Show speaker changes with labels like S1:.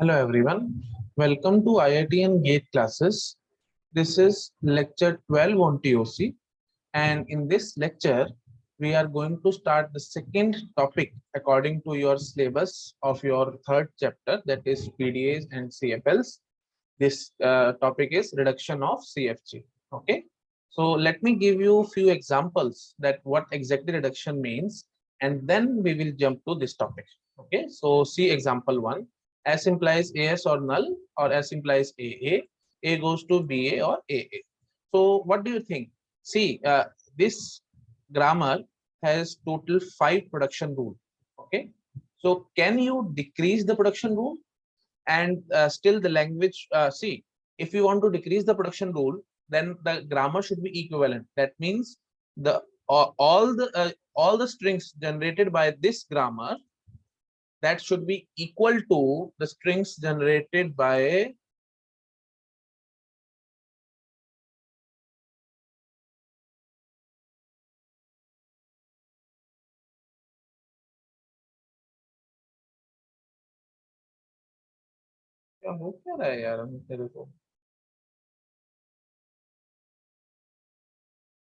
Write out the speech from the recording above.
S1: Hello everyone, welcome to IIT and Gate classes. This is lecture 12 on TOC, and in this lecture we are going to start the second topic according to your syllabus of your third chapter, that is PDAs and CFLs. This topic is reduction of CFG. Okay, so let me give you a few examples that what exactly reduction means, and then we will jump to this topic. Okay, so see example 1. S implies AS or null, or S implies A goes to BA or AA. So what do you think? See, this grammar has total 5 production rule. Okay, so can you decrease the production rule and still the language? See, if you want to decrease the production rule, then the grammar should be equivalent. That means the all the strings generated by this grammar, that should be equal to the strings generated by क्या हो क्या रहा है यार तेरे को